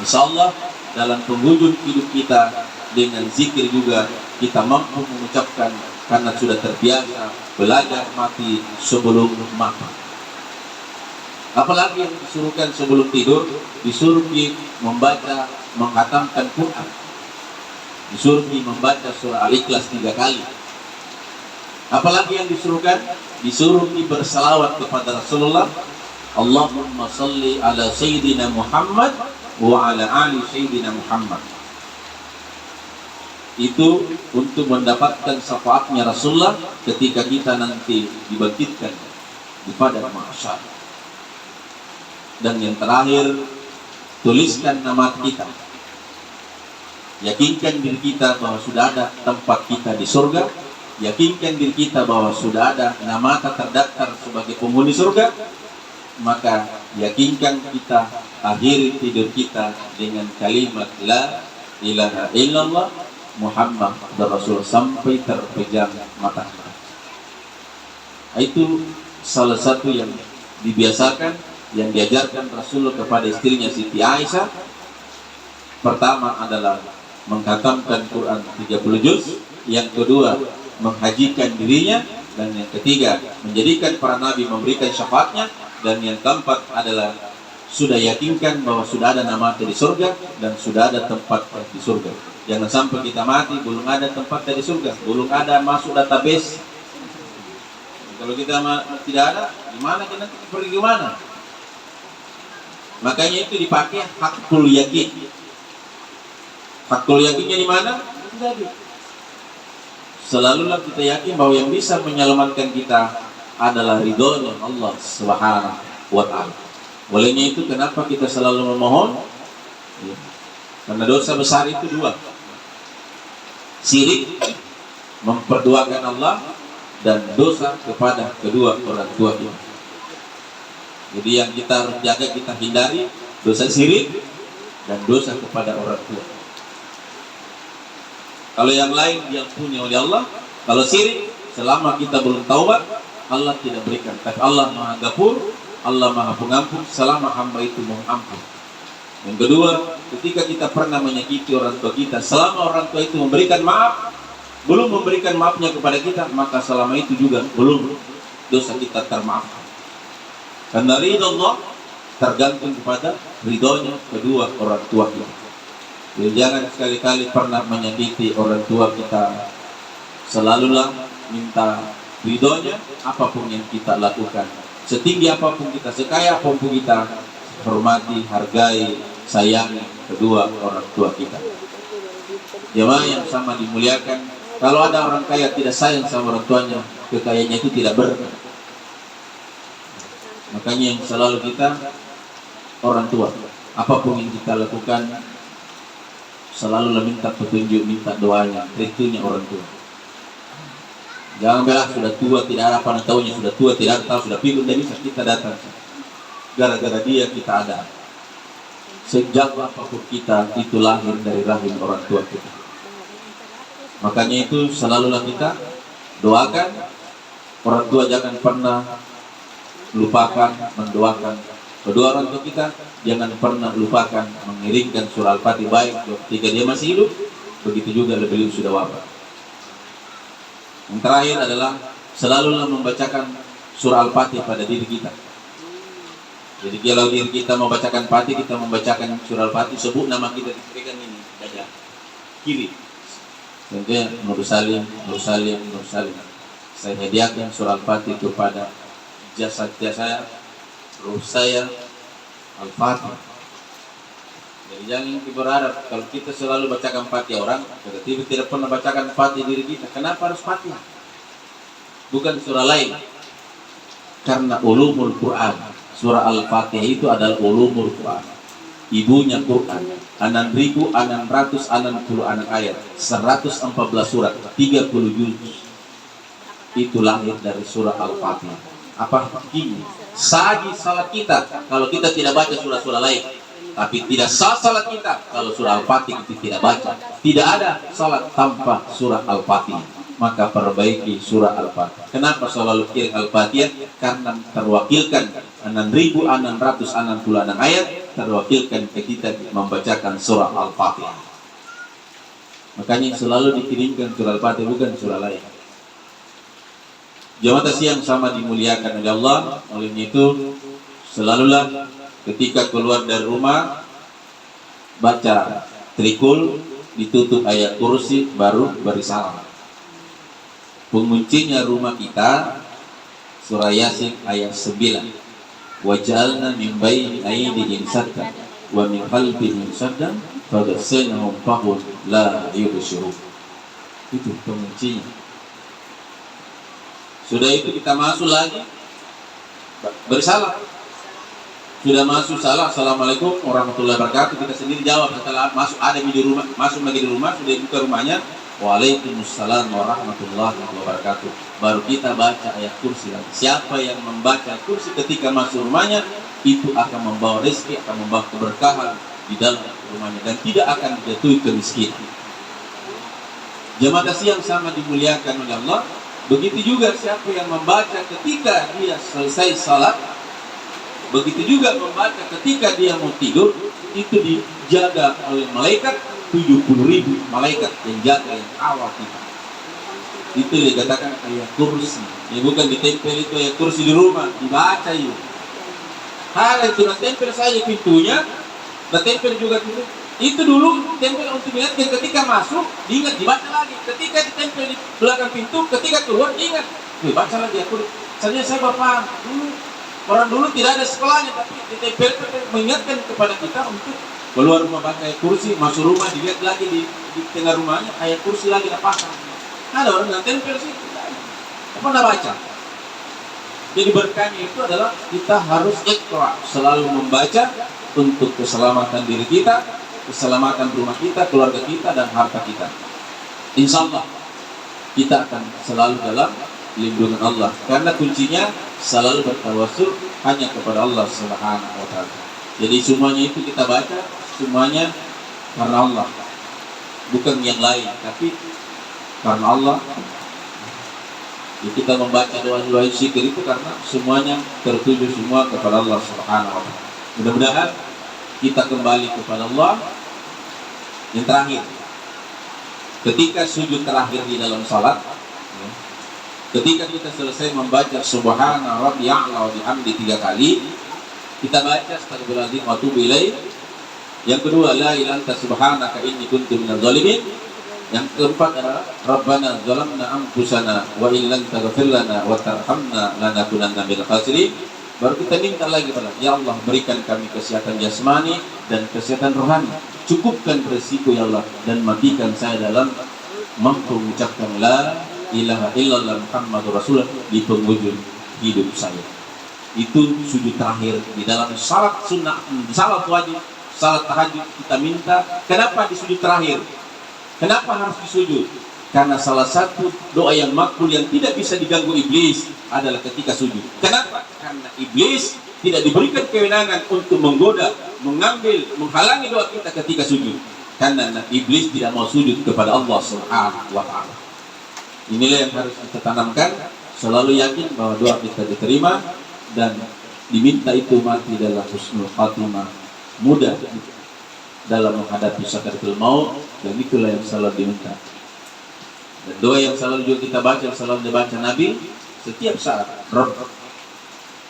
Insyaallah dalam penghujung hidup kita dengan zikir juga kita mampu mengucapkan, karena sudah terbiasa belajar mati sebelum makan. Apalagi yang disuruhkan sebelum tidur, disuruh membaca, menghatamkan Quran, disuruh membaca surah Al-Ikhlas 3 kali. Apalagi yang disuruhkan, disuruh bersalawat kepada Rasulullah. Allahumma salli ala Sayyidina Muhammad wa ala ali Sayyidina Muhammad. Itu untuk mendapatkan syafaatnya Rasulullah ketika kita nanti dibangkitkan di padang mahsyar. Dan yang terakhir, tuliskan nama kita. Yakinkan diri kita bahwa sudah ada tempat kita di surga. Yakinkan diri kita bahwa sudah ada nama kita terdaftar sebagai penghuni surga. Maka yakinkan kita akhiri tidur kita dengan kalimat la ilaha illallah Muhammad Rasul sampai terpejam mata. Itu salah satu yang dibiasakan, yang diajarkan Rasulullah kepada istrinya Siti Aisyah. Pertama adalah menghatamkan Quran 30 juz, yang kedua menghajikan dirinya, dan yang ketiga menjadikan para nabi memberikan syafaatnya, dan yang keempat adalah sudah yakinkan bahwa sudah ada nama di surga dan sudah ada tempat di surga. Jangan sampai kita mati belum ada tempat di surga, belum ada masuk database. Kalau kita tidak ada, gimana kita pergi ke mana? Makanya itu dipakai hakul yakin. Hakul yakinnya di mana? Selalulah kita yakin bahwa yang bisa menyelamatkan kita adalah ridhonya Allah Subhanahu wa Ta'ala. Olehnya itu kenapa kita selalu memohon? Ya. Karena dosa besar itu dua. Syirik, memperduakan Allah, dan dosa kepada kedua orang tua kita. Jadi yang kita harus jaga, kita hindari dosa syirik dan dosa kepada orang tua. Kalau yang lain diampuni oleh Allah, kalau syirik selama kita belum taubat, Allah tidak berikan. Tapi Allah Maha Ghafur, Allah Maha Pengampun selama hamba itu mau ampun. Yang kedua, ketika kita pernah menyakiti orang tua kita, selama orang tua itu memberikan maaf, belum memberikan maafnya kepada kita, maka selama itu juga belum dosa kita termaafkan. Karena ridho Allah tergantung kepada ridhonya kedua orang tua kita. Jadi jangan sekali-kali pernah menyakiti orang tua kita. Selalulah minta ridhonya apapun yang kita lakukan. Setinggi apapun kita, sekaya apapun kita, hormati, hargai, sayangi kedua orang tua kita. Jemaah yang sama dimuliakan, kalau ada orang kaya tidak sayang sama orang tuanya, kekayaannya itu tidak berkah. Makanya yang selalu kita, orang tua, apapun yang kita lakukan, selalu minta petunjuk, minta doanya, restunya orang tua. Jangan bilang sudah tua, tidak ada apa tahunya, sudah tua, tidak tahu, sudah pikir, tidak bisa kita datang. Gara-gara dia kita ada. Sejak apapun kita, itu lahir dari rahim orang tua kita. Makanya itu selalulah kita doakan orang tua, jangan pernah lupakan mendoakan kedua orang tua kita, jangan pernah lupakan mengiringkan surah Al-Fatihah baik ketika dia masih hidup, begitu juga beliau sudah wafat. Yang terakhir adalah selalulah membacakan surah Al-Fatihah pada diri kita. Jadi kalau diri kita membacakan Fatihah, kita membacakan surah Al-Fatihah, sebut nama kita, dipegang ini dada kiri. Contohnya Nur Salim, Nur Salim, Nur Salim. Saya hadiahkan surah Al-Fatihah kepada jasad saya, ruh saya, Al-Fatihah. Jadi jangan berharap kalau kita selalu bacakan Fatihah orang, berarti tidak pernah bacakan Fatihah diri kita. Kenapa harus Fatihah? Bukan surah lain. Karena ulumul Quran. Surah Al-Fatihah itu adalah ulumul Quran. Ibunya Quran. 6.666 ayat, 114 surat, 30 juz. Itu lahir dari surah Al-Fatihah. Apa begini? Sahih salat kita kalau kita tidak baca surah-surah lain. Tapi tidak sah salat kita kalau surah Al-Fatihah itu tidak baca. Tidak ada salat tanpa surah Al-Fatihah. Maka perbaiki surah Al-Fatihah. Kenapa selalu kirim Al-Fatihah? Karena terwakilkan 6.666 ayat, terwakilkan ke kita membacakan surah Al-Fatihah. Makanya selalu dikirimkan surah Al-Fatihah, bukan surah lain. Jemaah yang sama dimuliakan oleh Allah. Oleh itu selalulah ketika keluar dari rumah baca trikul, ditutup ayat kursi, baru berisalam. Penguncinya rumah kita surah Yasin ayat 9. Waj'alna min baini aydihim saddan wa min khalfihim saddan faghasalnahum fahum la yubsirun. Itu penguncinya. Sudah itu kita masuk lagi berisalam. Sudah masuk salah, assalamualaikum warahmatullahi wabarakatuh. Kita sendiri jawab setelah masuk, ada di rumah, masuk lagi di rumah, sudah buka rumahnya. Waalaikumsalam warahmatullahi wabarakatuh. Baru kita baca ayat kursi lagi. Siapa yang membaca kursi ketika masuk rumahnya, itu akan membawa rezeki, akan membawa keberkahan di dalam rumahnya dan tidak akan dijatuhi kemiskinan. Jemaah kasih yang sama dimuliakan oleh Allah. Begitu juga siapa yang membaca ketika dia selesai salat, begitu juga membaca ketika dia mau tidur, itu dijaga oleh malaikat 70.000 malaikat yang jaga, yang kawal kita. Itu dikatakan ayat kursi. Ya bukan ditempel itu ayat kursi di rumah, dibaca itu. Hal itu tempel saja pintunya, tempel juga itu. Itu dulu tempel untuk ingatkan ketika masuk, diingat dibaca lagi. Ketika ditempel di belakang pintu, ketika keluar diingat, dibaca lagi aku. Saya bapak orang dulu tidak ada sekolahnya, tapi ditempel mengingatkan kepada kita untuk keluar rumah baca ayat kursi, masuk rumah dilihat lagi di tengah rumahnya ayat kursi lagi dapasang. Ada orang yang tempel sih, apa nggak baca? Jadi berkahnya itu adalah kita harus ikhra, selalu membaca untuk keselamatan diri kita, keselamatan rumah kita, keluarga kita, dan harta kita. Insya Allah kita akan selalu dalam lindungan Allah, karena kuncinya selalu bertawassul hanya kepada Allah Subhanahu wa Ta'ala. Jadi semuanya itu kita baca, semuanya karena Allah, bukan yang lain, tapi karena Allah. Jadi kita membaca doa-doa zikir itu karena semuanya tertuju semua kepada Allah Subhanahu wa Ta'ala. Mudah-mudahan kita kembali kepada Allah. Yang terakhir, ketika sujud terakhir di dalam salat, ketika kita selesai membaca Subhana Rabbiyal A'la wa bihamdi 3 kali, kita baca Astagfirullahaladzim wa atubu ilaih. Yang kedua, la ilaha illa anta subhanaka inni kuntu minadz zalimin. Yang keempat adalah Rabbana zalamna anfusana wa illam taghfir lana wa tarhamna lanakunanna minal khasirin. Baru kita minta lagi pada ya Allah, berikan kami kesehatan jasmani dan kesehatan rohani. Cukupkan resiko ya Allah, dan matikan saya dalam mampu mengucapkan la ilaha illallah Muhammadur Rasulullah di penghujung hidup saya. Itu sujud terakhir di dalam salat sunnah, salat wajib, salat tahajud. Kita minta, kenapa di sujud terakhir? Kenapa harus disujud? Karena salah satu doa yang makbul yang tidak bisa diganggu iblis adalah ketika sujud. Kenapa? Karena iblis tidak diberikan kewenangan untuk menggoda, mengambil, menghalangi doa kita ketika sujud. Karena iblis tidak mau sujud kepada Allah Subhanahu wa Ta'ala. Inilah yang harus kita tanamkan, selalu yakin bahwa doa kita diterima dan diminta itu mati dalam husnul khatimah, mudah dalam menghadapi sakaratul maut, dan itulah yang selalu diminta. Dan doa yang selalu juga kita baca, selalu dibaca Nabi setiap saat. Rabb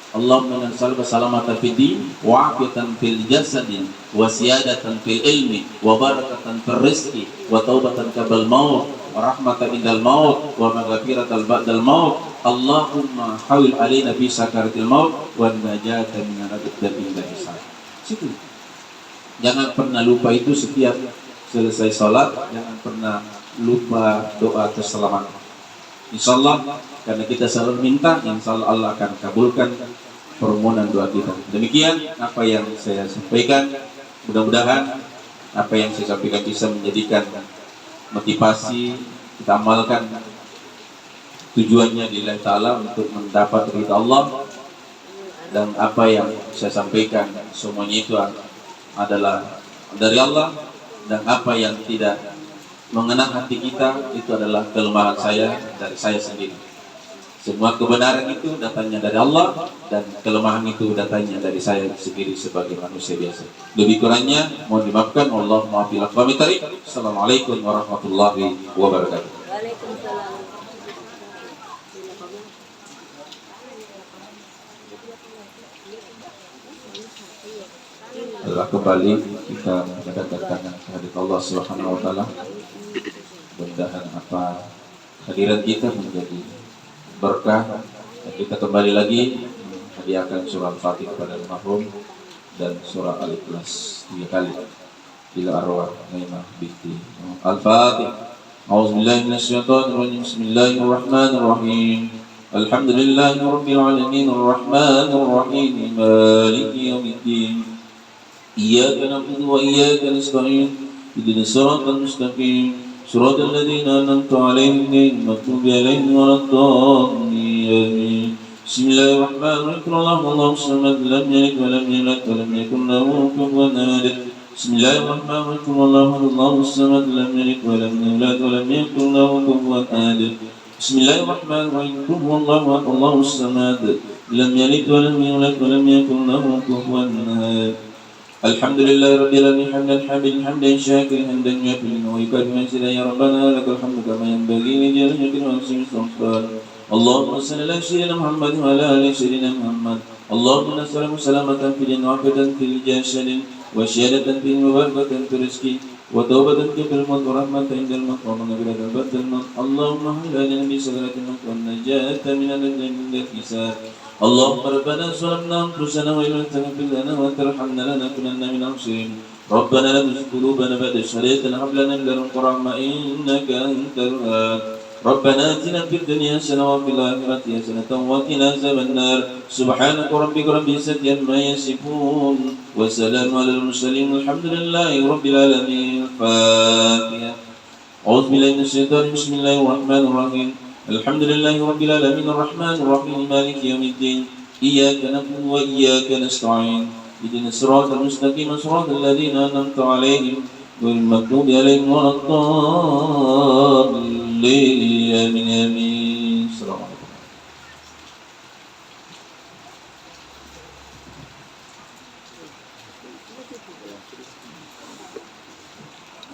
Allahumma nas'aluka salamatan fid din wa afiyatan fil jasadi wa siyadatan fil ilmi wa barakatan fil rizqi wa taubatan qabla maut wa rahmatan indal maut wa maghfiratan ba'dal maut. Allahumma hawil alaina bi sakaratil maut wa najatan min adab inda hisab. Situ. Jangan pernah lupa itu setiap selesai sholat, jangan pernah lupa doa keselamatan. Insyaallah, karena kita selalu minta, insyaallah Allah akan kabulkan permohonan doa kita. Demikian apa yang saya sampaikan. Mudah-mudahan apa yang saya sampaikan bisa menjadikan motivasi kita amalkan. Tujuannya lillahi ta'ala, untuk mendapat ridha Allah. Dan apa yang saya sampaikan semuanya itu adalah dari Allah, dan apa yang tidak mengenang hati kita itu adalah kelemahan saya, dari saya sendiri. Semua kebenaran itu datangnya dari Allah, dan kelemahan itu datangnya dari saya sendiri sebagai manusia biasa. Lebih kurangnya mohon dimaafkan. Wallahu muwaffiq ila aqwamit thoriq. Assalamualaikum warahmatullahi wabarakatuh. Waalaikumsalam. Adalah kembali kita mengadakan tangan kehadirat Allah Subhanahu wa Ta'ala. Mudah-mudahan apa hadirat kita menjadi berkah, dan kita kembali lagi menghadiahkan surah Al-Fatih kepada almarhum dan surah Al-Ikhlas 3 kali ila arwah Naimah binti Al-Fatih. A'udzubillahi minasyaitonir rajim. Bismillahirrahmanirrahim. الحمد لله رب العالمين الرحمن الرحيم مالك يوم الدين إياك نعبد وإياك نستعين اهدنا الصراط المستقيم صراط الذين أنعمت عليهم غير المغضوب عليهم ولا الضالين بسم الله الرحمن الرحيم الله الصمد لم يلد ولم يولد ولم يكن له كفوا أحد بسم الله الرحمن الرحيم الله الصمد لم يلد ولم يولد ولم يكن له كفوا أحد بسم الله الرحمن الرحيم قل هو الله أحد الله الصمد لم يلد ولم يولد ولم يكن له كفوا أحد الحمد لله رب العالمين حمدا حمدا شاكرا حمدا يكفي ويكافئ مزيدا يا ربنا لك الحمد كما ينبغي لجلال ملكك وعظيم سلطانك اللهم صل على سيدنا محمد وعلى ال سيدنا محمد اللهم نسألك سلامة في الدين وعافية في الجسد وشهادة في وبركة في الرزق وتوبة في الموت ورحمة عند الموت ومغفرة بعد الموت اللهم هل لنا بسكرة الموت والنجاة من الأجل من الحساب اللهم ربنا ظلمنا أنفسنا وإن لم تغفر لنا وترحمنا لنكونن من الخاسرين ربنا لا تزغ قلوبنا بعد إذ هديتنا وهب لنا من لدنك رحمة إنك أنت الوهاب ربنا آتنا في الدنيا حسنة وفي الآخرة حسنة وقنا عذاب النار سبحانك ربك رب العزة عما يصفون وسلام على المرسلين الحمد لله رب العالمين الفاتحة أعوذ بالله من الشيطان بسم الله الرحمن الرحيم الحمد لله رب العالمين الرحمن الرحيم مالك يوم الدين إياك نعبد وإياك نستعين اهدنا الصراط المستقيم صراط الذين أنعمت عليهم غير المغضوب عليهم ولا الضالين آمين آمين. السلام عليكم.